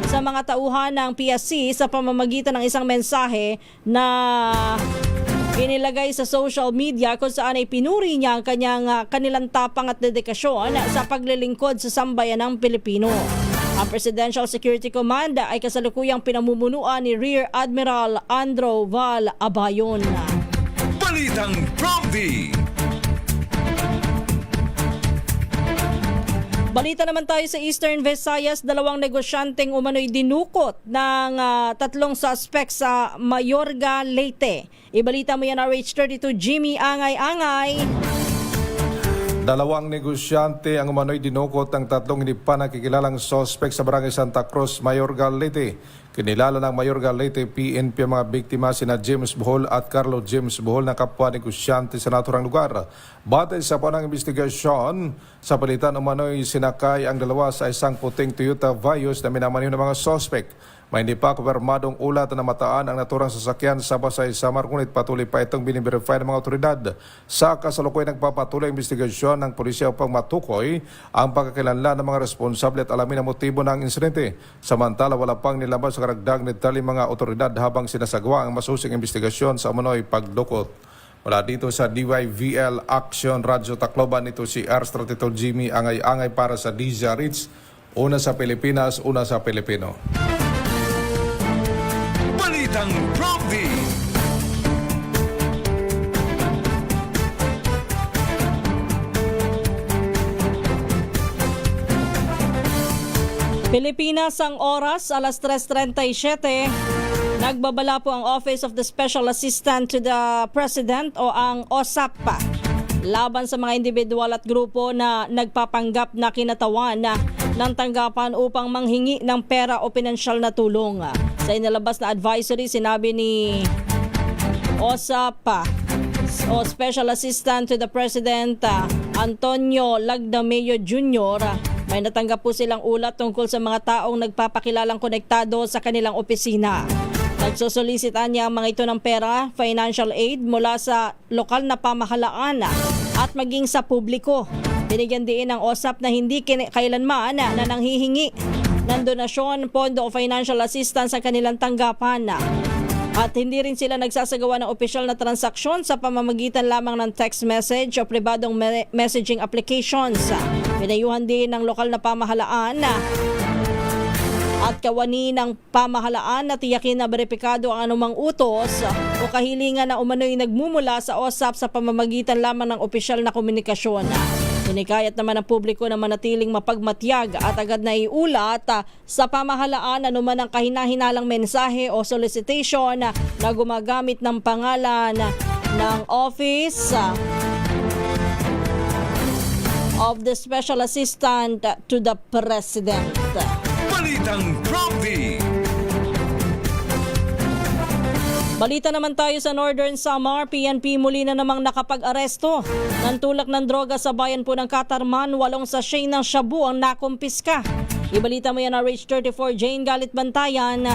sa mga tauhan ng PSC sa pamamagitan ng isang mensahe na inilagay sa social media kung saan ay pinuri niya ang kanilang tapang at dedikasyon sa paglilingkod sa sambayanang Pilipino. Ang Presidential Security Command ay kasalukuyang pinamumunuan ni Rear Admiral Andrew Val Abayon. Balitang Prompty. Balita naman tayo sa Eastern Visayas, 2 negosyanteng umano'y dinukot ng 3 suspects sa Mayorga, Leyte. Ibalita mo yan RH32 Jimmy Angay-Angay. 2 negosyante ang umano'y dinukot ng 3 hindi pa nakikilalang suspect sa Barangay Santa Cruz, Mayorga, Leyte. Kinilala ng Mayorga, Leyte PNP ang mga biktima sina James Bohol at Carlo James Bohol na kapwa negosyante sa naturang lugar. Batay sa panang investigasyon, sa palitan umano'y sinakay ang 2 sa isang puting Toyota Vios na minamaneho ng mga suspect. May hindi pa kumpirmadong ulat na mataan ang naturang sasakyan sa Pasay Samar, ngunit patuloy pa itong biniverify ng mga otoridad. Sa kasalukuyan nagpapatuloy ang investigasyon ng pulisya upang matukoy ang pagkakilanlan ng mga responsable at alamin ang motibo ng insidente. Samantala, wala pang nilabas sa karagdag detalye mga otoridad habang sinasagawa ang masusing investigasyon sa umano'y pagdukot. Wala dito sa DYVL Action Radyo Tacloban, ito si R32 Jimmy Angay-Angay para sa DZRH. Una sa Pilipinas, una sa Pilipino. Balitang Prompty. Pilipinas ang oras, alas 3:37. Nagbabala po ang Office of the Special Assistant to the President o ang OSAP laban sa mga individual at grupo na nagpapanggap na kinatawan ng tanggapan upang manghingi ng pera o pinansyal na tulong. Sa inilabas na advisory, sinabi ni OSAP o Special Assistant to the President Antonio Lagdameo Jr., may natanggap po silang ulat tungkol sa mga taong nagpapakilalang konektado sa kanilang opisina. Nagsosolisitan niya ang mga ito ng pera, financial aid mula sa lokal na pamahalaan at maging sa publiko. Binigyan din ng OSAP na hindi kailanman na nanghihingi ng donasyon, pondo o financial assistance sa kanilang tanggapan. At hindi rin sila nagsasagawa ng opisyal na transaksyon sa pamamagitan lamang ng text message o pribadong messaging applications. Pinayuhan din ng lokal na pamahalaan at kawani ng pamahalaan na tiyakin na beripikado ang anumang utos o kahilingan na umano'y nagmumula sa OSAP sa pamamagitan lamang ng opisyal na komunikasyon. Hinikayat naman ng publiko na manatiling mapagmatyag at agad na iulat sa pamahalaan anuman ang kahinahinalang mensahe o solicitation na gumagamit ng pangalan ng Office of the Special Assistant to the President. Balitang Prompty. Balita naman tayo sa Northern Samar. PNP muli na namang nakapag-aresto ng tulak ng droga sa bayan po ng Katarman. 8 sachet ng shabu ang nakumpiska. Ibalita mo yan na Rage 34 Jane Galit Bantayan.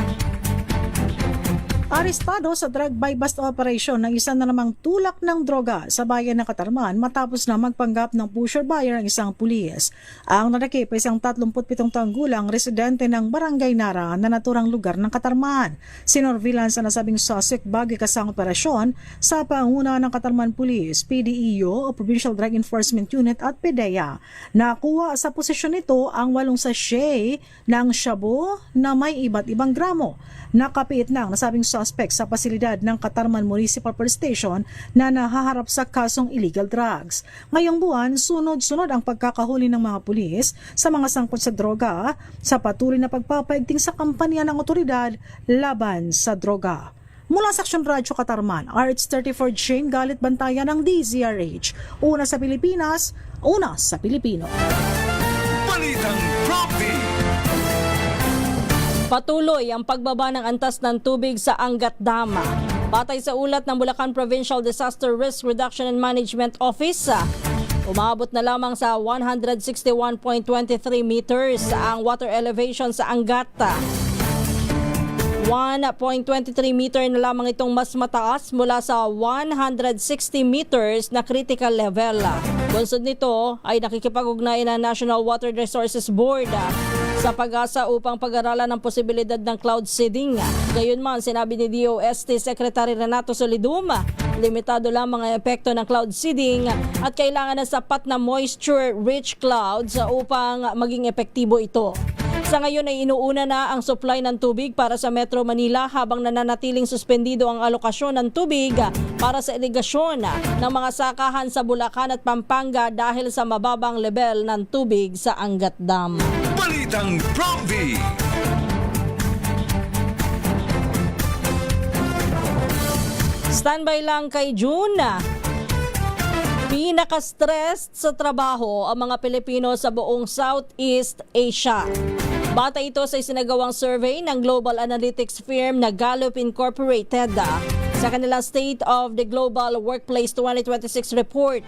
Arestado sa drug buy-bust operation ng isa na namang tulak ng droga sa bayan ng Katarman matapos na magpanggap ng pusher buyer ang isang pulis. Ang nadakip ay isang 37 taong gulang residente ng Barangay Nara na naturang lugar ng Katarman. Sinorveillance ang nasabing suspect bago kasang operasyon sa panguna ng Katarman Police, PDEO o Provincial Drug Enforcement Unit at PDEA. Nakuha sa posisyon nito ang 8 sachet ng shabu na may iba't ibang gramo. Nakapiit na ang nasabing suspect sa pasilidad ng Katarman Municipal Police Station na nahaharap sa kasong illegal drugs. Ngayong buwan, sunod-sunod ang pagkakahuli ng mga pulis sa mga sangkot sa droga sa patuloy na pagpapaigting sa kampanya ng otoridad laban sa droga. Mula sa Aksyon Radyo Katarman, RH34 Jane Galit Bantayan ng DZRH. Una sa Pilipinas, una sa Pilipino. Balitang Prompty. Patuloy ang pagbaba ng antas ng tubig sa Angat Dam. Batay sa ulat ng Bulacan Provincial Disaster Risk Reduction and Management Office, umabot na lamang sa 161.23 meters ang water elevation sa Angat. 1.23 meter na lamang itong mas mataas mula sa 160 meters na critical level. Bunsod nito ay nakikipag-ugnayan ng National Water Resources Board sa pag-asa upang pag-aralan ng posibilidad ng cloud seeding. Gayunman, sinabi ni DOST Secretary Renato Solidum, limitado lamang ang epekto ng cloud seeding at kailangan ng sapat na moisture-rich clouds upang maging epektibo ito. Sa ngayon ay inuuna na ang supply ng tubig para sa Metro Manila habang nananatiling suspendido ang alokasyon ng tubig para sa irigasyon ng mga sakahan sa Bulacan at Pampanga dahil sa mababang level ng tubig sa Angat Dam. Balitang Prompty. Standby lang kay June. Pinaka-stressed sa trabaho ang mga Pilipino sa buong Southeast Asia. Bata ito sa isinagawang survey ng global analytics firm na Gallup Incorporated sa kanilang State of the Global Workplace 2026 report.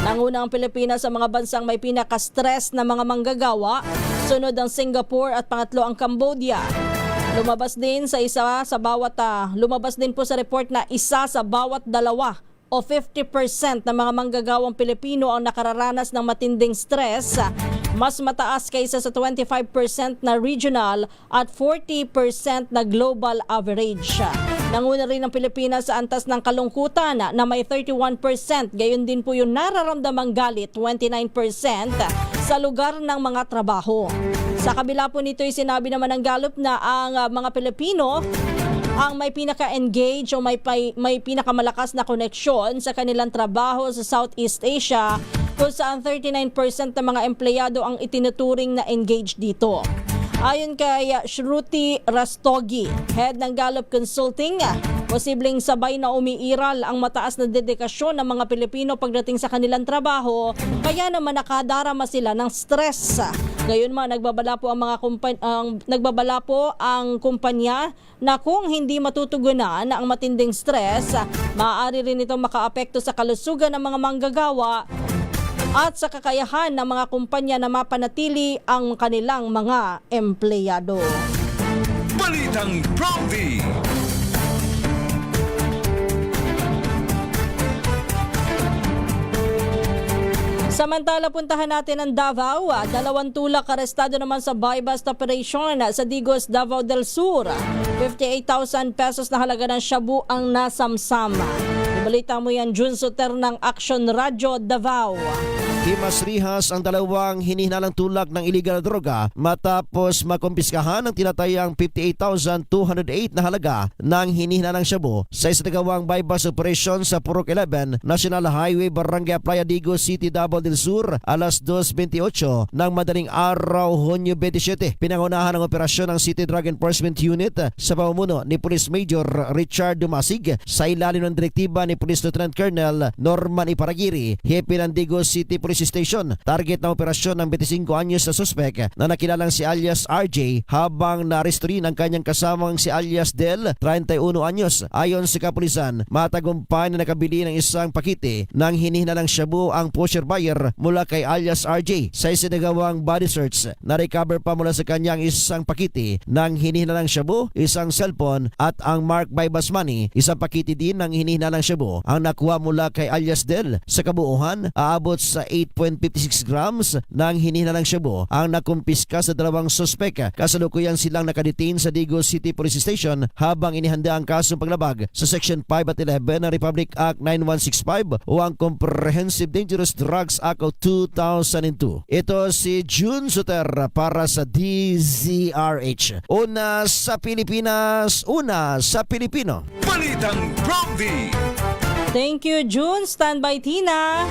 Nanguna ang Pilipinas sa mga bansang may pinaka-stress na mga manggagawa, sunod ang Singapore at pangatlo ang Cambodia. Lumabas din po sa report na isa sa bawat dalawa o 50% ng mga manggagawang Pilipino ang nakararanas ng matinding stress, mas mataas kaysa sa 25% na regional at 40% na global average. Nanguna rin ang Pilipinas sa antas ng kalungkutan na may 31%, gayon din po yung nararamdamang galit, 29% sa lugar ng mga trabaho. Sa kabila po nito, sinabi naman ng Gallup na ang mga Pilipino ang may pinaka-engage o may pinakamalakas na koneksyon sa kanilang trabaho sa Southeast Asia, kung saan 39% ng mga empleyado ang itinuturing na engaged dito. Ayon kay Shruti Rastogi, head ng Gallup Consulting, posibleng sabay na umiiral ang mataas na dedikasyon ng mga Pilipino pagdating sa kanilang trabaho, kaya naman nakadarama sila ng stress. Gayunman, nagbabala po ang kumpanya na kung hindi matutugunan ang matinding stress, maaari rin itong makaapekto sa kalusugan ng mga manggagawa at sa kakayahan ng mga kumpanya na mapanatili ang kanilang mga empleyado. Balitang Prompty. Samantala, puntahan natin ang Davao. 2 tulak arestado naman sa buy-bust operation sa Digos, Davao del Sur. 58,000 pesos na halaga ng shabu ang nasamsam. Balita mo yan, June Soter ng Action Radio Davao. Himas-rihas ang dalawang hinihinalang tulak ng illegal droga matapos makumpiskahan ang tinatayang 58,208 na halaga ng hinihinalang shabu sa isinagawang bypass operation sa Purok 11 National Highway Barangay Playa Digo City, Davao del Sur alas 2:28 ng madaling araw, Hunyo 27. Pinangunahan ng operasyon ng City Drug Enforcement Unit sa pamumuno ni Police Major Richard Dumasig sa ilalim ng direktiba ni Police Lieutenant Colonel Norman Iparagiri, Hepe ng Digo City Police Station. Target ng operasyon ng 25 anyos na suspek na nakilalang si alias RJ habang naaresto rin ang kanyang kasamang si alias Del, 31 anyos. Ayon sa kapulisan, matagumpay na nakabili ng isang pakite ng hinihinalang shabu ang pusher buyer mula kay alias RJ. Sa isinagawang body search, na-recover pa mula sa kanyang isang pakite ng hinihinalang shabu, isang cellphone at ang marked bypass money. Isang pakite din ng hinihinalang shabu ang nakuha mula kay alias Del. Sa kabuuan, aabot sa 8.56 grams ng hinihinalang shabu ang nakumpiska sa dalawang suspek. Kasalukuyan silang nakadetain sa Digo City Police Station habang inihanda ang kasong paglabag sa Section 5 at 11 ng Republic Act 9165 o ang Comprehensive Dangerous Drugs Act of 2002. Ito si June Soter para sa DZRH. Una sa Pilipinas, una sa Pilipino. Balitang Bromby! Thank you, June. Standby, Tina.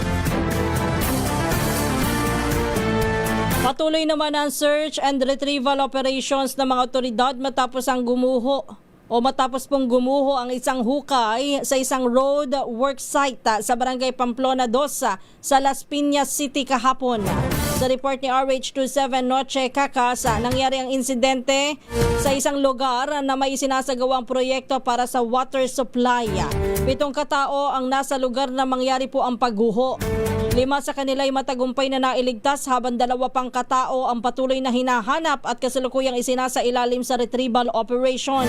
Patuloy naman ang search and retrieval operations ng mga otoridad matapos pong gumuho ang isang hukay sa isang road work site sa Barangay Pamplona 2 sa Las Piñas City kahapon. Sa report ni RH27 Noche Kakasa, nangyari ang insidente sa isang lugar na may isinasagawang proyekto para sa water supply. 7 katao ang nasa lugar na mangyari po ang pagguho. 5 sa kanila ay matagumpay na nailigtas habang 2 pang katao ang patuloy na hinahanap at kasalukuyang isinasa ilalim sa retrieval operation.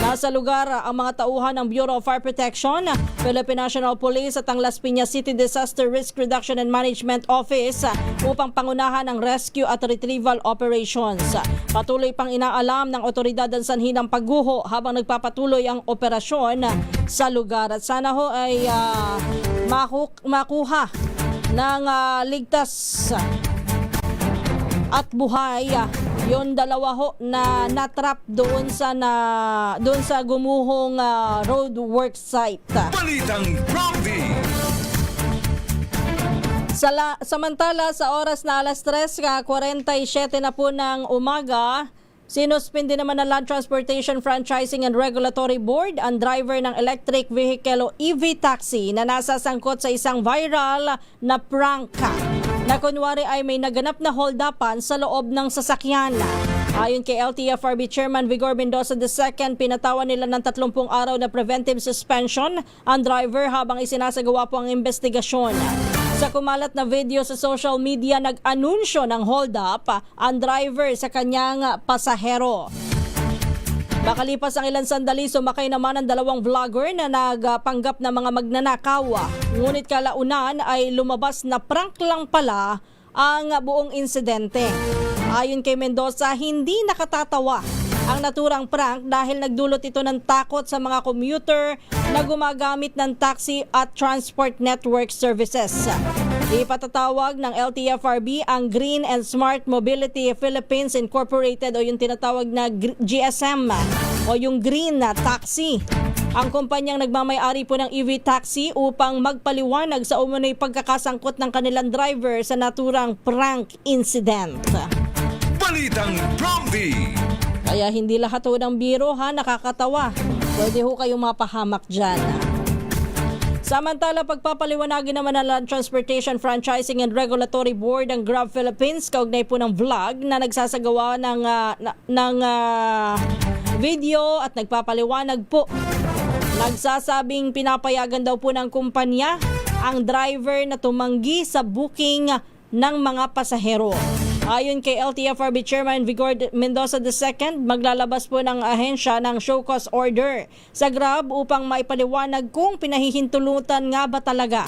Nasa lugar ang mga tauhan ng Bureau of Fire Protection, Philippine National Police at ang Las Piñas City Disaster Risk Reduction and Management Office upang pangunahan ang rescue at retrieval operations. Patuloy pang inaalam ng otoridad ang sanhi ng pagguho habang nagpapatuloy ang operasyon sa lugar. At sana ho ay makuha ng ligtas at buhay yung 2 ho na natrap doon sa gumuhong road work site. Balitang Bromby! Samantala sa oras na alas 3:47 na po ng umaga, sinuspindi naman ng Land Transportation Franchising and Regulatory Board ang driver ng electric vehicle o EV taxi na nasa sangkot sa isang viral na prank na kunwari ay may naganap na hold-upan sa loob ng sasakyan. Ayon kay LTFRB Chairman Vigor Mendoza II, pinatawan nila ng 30 araw na preventive suspension ang driver habang isinasagawa po ang investigasyon. Sa kumalat na video sa social media, nag-anunsyo ng hold-up ang driver sa kanyang pasahero. Makalipas ang ilang sandali, sumakay naman ang 2 vlogger na nagpanggap na mga magnanakaw. Ngunit kalaunan ay lumabas na prank lang pala ang buong insidente. Ayon kay Mendoza, hindi nakatatawa ang naturang prank dahil nagdulot ito ng takot sa mga commuter na gumagamit ng taxi at transport network services. Ipatatawag ng LTFRB ang Green and Smart Mobility Philippines Incorporated o yung tinatawag na GSM o yung Green na Taxi. Ang kumpanyang nagmamay-ari po ng EV taxi upang magpaliwanag sa umunoy pagkakasangkot ng kanilang driver sa naturang prank incident. Balitang Bromby! Kaya hindi lahat ho ng biro nakakatawa. Pwede ho kayong mapahamak dyan. Samantala, pagpapaliwanagin naman ng Land Transportation Franchising and Regulatory Board ng Grab Philippines kaugnay po ng vlog na nagsasagawa ng video at nagpapaliwanag po. Nagsasabing pinapayagan daw po ng kumpanya ang driver na tumanggi sa booking ng mga pasahero. Ayon kay LTFRB Chairman Vigor Mendoza II, maglalabas po ng ahensya ng show cause order sa Grab upang maipaliwanag kung pinahihintulutan nga ba talaga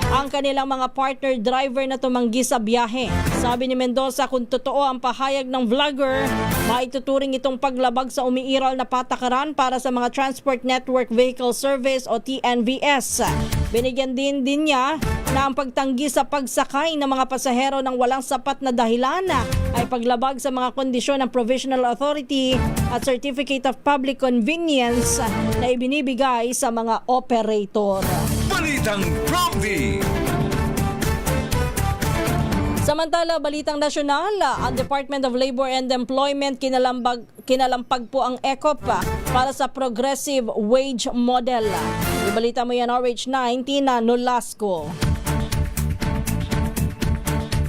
ang kanilang mga partner driver na tumanggi sa biyahe. Sabi ni Mendoza, kung totoo ang pahayag ng vlogger, maituturing itong paglabag sa umiiral na patakaran para sa mga Transport Network Vehicle Service o TNVS. Binigyan din niya na ang pagtanggi sa pagsakay ng mga pasahero ng walang sapat na dahilan ay paglabag sa mga kondisyon ng Provisional Authority at Certificate of Public Convenience na ibinibigay sa mga operator. Balitang Prompty. Samantala, balitang nasyonal, ang Department of Labor and Employment kinalampag po ang ECOP para sa Progressive Wage Model. Ibalita mo yan, RH9, Tina Nolasco.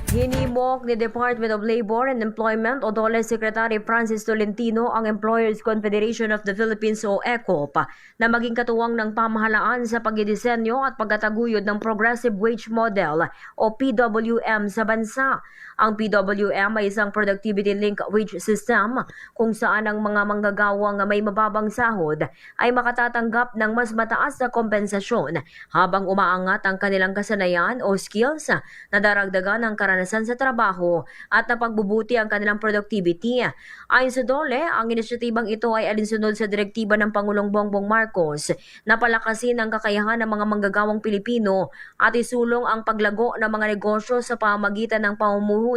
Hinimok ni Department of Labor and Employment o DOLE Secretary Francis Tolentino ang Employers Confederation of the Philippines o ECOP na maging katuwang ng pamahalaan sa pagdidisenyo at pagtataguyod ng Progressive Wage Model o PWM sa bansa. Ang PWM ay isang productivity-linked wage system kung saan ang mga manggagawang may mababang sahod ay makatatanggap ng mas mataas na kompensasyon habang umaangat ang kanilang kasanayan o skills na daragdagan ng karanasan sa trabaho at napagbubuti ang kanilang productivity. Ayon sa DOLE, ang inisyatibang ito ay alinsunod sa direktiba ng Pangulong Bongbong Marcos na palakasin ang kakayahan ng mga manggagawang Pilipino at isulong ang paglago ng mga negosyo sa pamamagitan ng pamumuhunan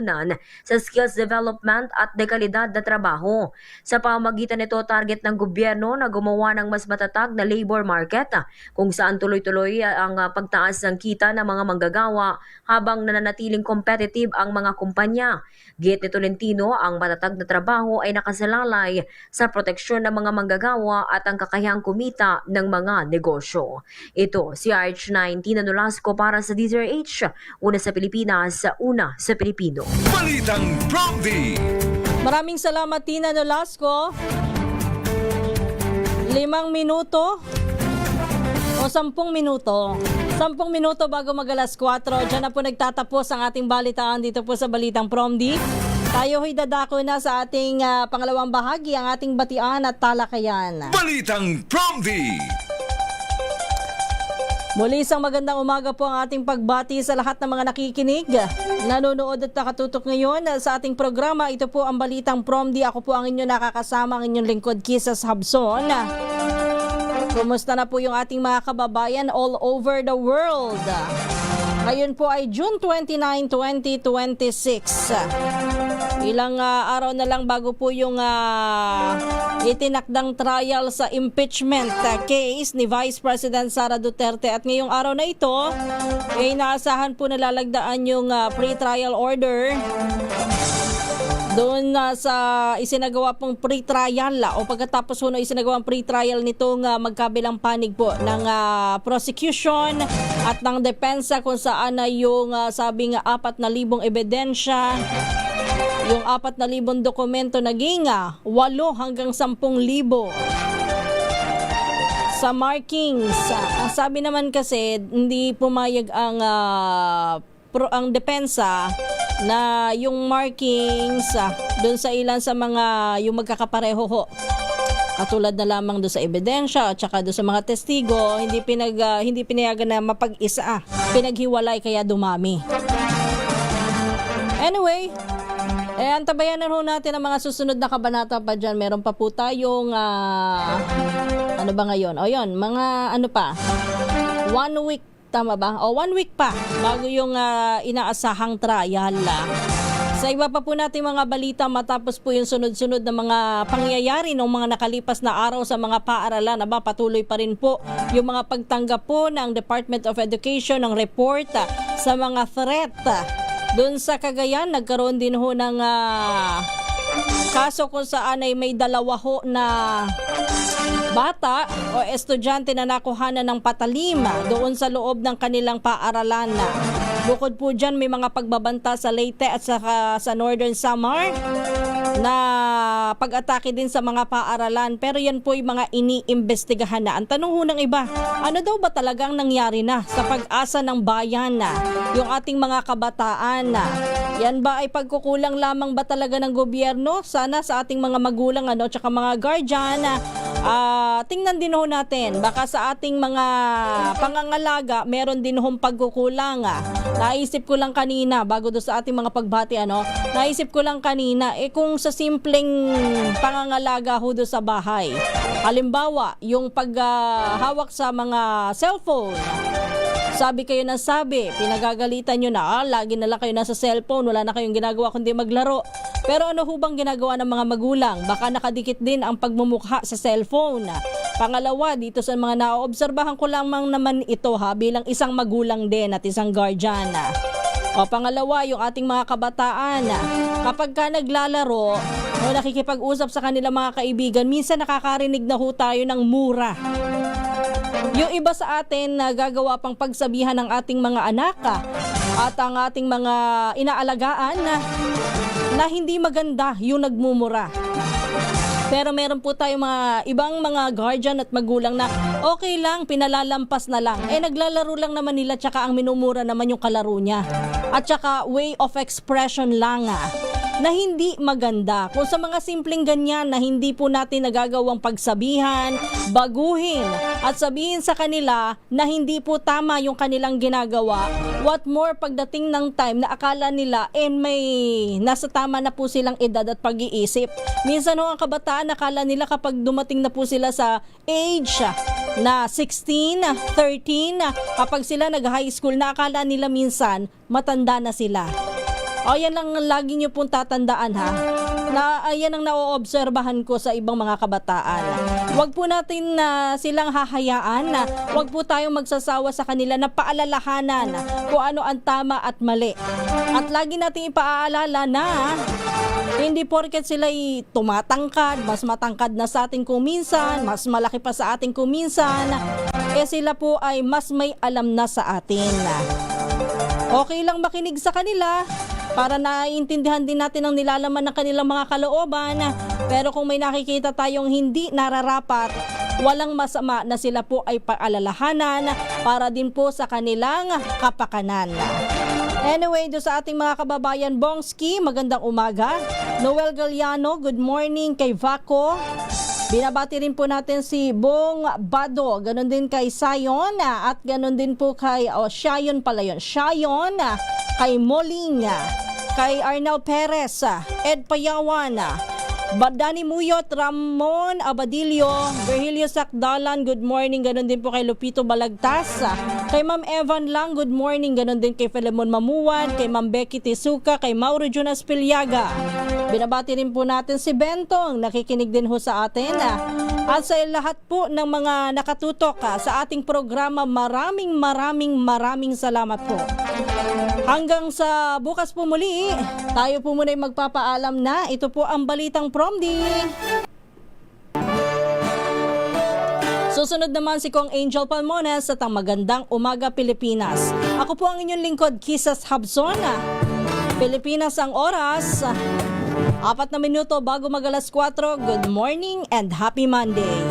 sa skills development at dekalidad na trabaho. Sa pamamagitan nito, target ng gobyerno na gumawa ng mas matatag na labor market kung saan tuloy-tuloy ang pagtaas ng kita ng mga manggagawa habang nananatiling competitive ang mga kumpanya. Giit ni Tolentino, ang matatag na trabaho ay nakasalalay sa proteksyon ng mga manggagawa at ang kakayahang kumita ng mga negosyo. Ito si RH9, Tina Nolasco para sa DZRH, una sa Pilipinas, una sa Pilipino. Balitang Prompty. Maraming salamat, Tina Nolasco. 5 minuto o 10 minuto. 10 minuto bago mag-alas 4. Diyan na po nagtatapos ang ating balitaan dito po sa Balitang Prompty. Tayo ho'y dadako na sa ating pangalawang bahagi, ang ating batian at talakayan. Balitang Prompty. Muli isang magandang umaga po ang ating pagbati sa lahat ng mga nakikinig, nanonood at nakatutok ngayon sa ating programa. Ito po ang Balitang Prompty. Ako po ang inyong nakakasama, ang inyong lingkod, Kisas Habson. Kumusta na po yung ating mga kababayan all over the world? Ngayon po ay June 29, 2026. Ilang araw na lang bago po yung itinakdang trial sa impeachment case ni Vice President Sara Duterte. At ngayong araw na ito, ay inaasahan po na lalagdaan yung pre-trial order doon sa isinagawa pong pre-trial o pagkatapos po na isinagawang pre-trial nitong magkabilang panig po ng prosecution at ng depensa kung saan na yung sabing 4,000 ebidensya, yung 4,000 dokumento naging 8 hanggang 10,000 sa markings. Ang sabi naman kasi hindi pumayag ang depensa na yung markings doon sa ilan sa mga yung magkakapareho ho. Katulad na lamang doon sa ebidensya at saka doon sa mga testigo, hindi pinayagan na mapag-isa. Pinaghiwalay kaya dumami. Anyway, antabayan na ho natin ang mga susunod na kabanata pa dyan. Meron pa po tayong ano ba ngayon? O yun, mga ano pa? 1 week. Tama ba? O 1 week pa bago yung inaasahang trial. Sa iba pa po natin mga balita matapos po yung sunod-sunod na mga pangyayari ng mga nakalipas na araw sa mga paaralan, patuloy pa rin po yung mga pagtanggap po ng Department of Education ng report sa mga threat. Doon sa Cagayan, nagkaroon din ho ng kaso kung saan ay may 2 ho na bata o estudyante na nakuhanan ng patalim doon sa loob ng kanilang paaralan. Bukod po dyan, may mga pagbabanta sa Leyte at sa Northern Samar na pag-atake din sa mga paaralan. Pero yan po yung mga iniimbestigahan na. Ang tanong ho ng iba, ano daw ba talagang nangyari na sa pag-asa ng bayan yung ating mga kabataan? Yan ba ay pagkukulang lamang ba talaga ng gobyerno? Sana sa ating mga magulang tsaka mga guardian tingnan din ho natin, baka sa ating mga pangangalaga, meron din hong pagkukulang. Naisip ko lang kanina, bago do sa ating mga pagbati, naisip ko lang kanina, kung sa simpleng pangangalaga ho do sa bahay, halimbawa, yung paghawak sa mga cellphone, sabi kayo ng sabi, pinagagalitan nyo na, lagi na lang kayo nasa cellphone, wala na kayong ginagawa kundi maglaro. Pero ano ho bang ginagawa ng mga magulang? Baka nakadikit din ang pagmumukha sa cellphone. Pangalawa, dito sa mga naoobserbahan ko lamang naman ito bilang isang magulang din at isang guardian. O pangalawa, yung ating mga kabataan, kapag ka naglalaro o nakikipag-usap sa kanilang mga kaibigan, minsan nakakarinig na ho tayo ng mura. Yung iba sa atin na gagawa pang pagsabihan ng ating mga anak at ang ating mga inaalagaan na hindi maganda yung nagmumura. Pero meron po tayong mga ibang mga guardian at magulang na okay lang, pinalalampas na lang. Naglalaro lang naman nila, tsaka ang minumura naman yung kalaro niya. At tsaka way of expression lang na hindi maganda. Kung sa mga simpleng ganyan na hindi po natin nagagawang pagsabihan, baguhin at sabihin sa kanila na hindi po tama yung kanilang ginagawa, what more pagdating ng time na akala nila may nasa tama na po silang edad at pag-iisip. Minsan ang kabataan akala nila kapag dumating na po sila sa age na 16, 13, kapag sila nag-high school na akala nila minsan matanda na sila. O yan lang lagi nyo pong tatandaan na yan ang naoobserbahan ko sa ibang mga kabataan. Huwag po natin silang hahayaan, huwag po tayong magsasawa sa kanila na paalalahanan kung ano ang tama at mali. At lagi natin ipaaalala na hindi porket sila'y tumatangkad, mas matangkad na sa atin kung minsan, mas malaki pa sa atin kung minsan, sila po ay mas may alam na sa atin. Okay lang makinig sa kanila para naiintindihan din natin ang nilalaman ng kanilang mga kalooban. Pero kung may nakikita tayong hindi nararapat, walang masama na sila po ay paalalahanan para din po sa kanilang kapakanan. Anyway, do sa ating mga kababayan, Bongski, magandang umaga. Noel Galiano, good morning kay Vaco. Binabati rin po natin si Bong Bado, ganun din kay Sayon, at ganun din po kay Shayon pala yun. Shayon, kay Moling, kay Arnel Perez, Ed Payawan, Badani Muyot, Ramon Abadillo, Virgilio Sakdalan, good morning. Ganun din po kay Lupito Balagtas, kay Ma'am Evan Lang, good morning. Ganun din kay Filemon Mamuwan, kay Ma'am Becky Tisuka, kay Mauro Jonas Pilyaga. Binabati rin po natin si Bentong, nakikinig din ho sa atin. At sa lahat po ng mga nakatutok sa ating programa, maraming salamat po. Hanggang sa bukas po muli, tayo po muna magpapaalam na. Ito po ang Balitang Promdi. Susunod naman si Kong Angel Palmones at ang Magandang Umaga Pilipinas. Ako po ang inyong lingkod, Kisas Habson. Pilipinas ang oras, 4 na minuto bago mag-alas 4. Good morning and happy Monday.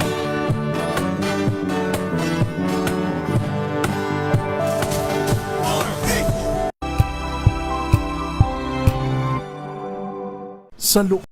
Sa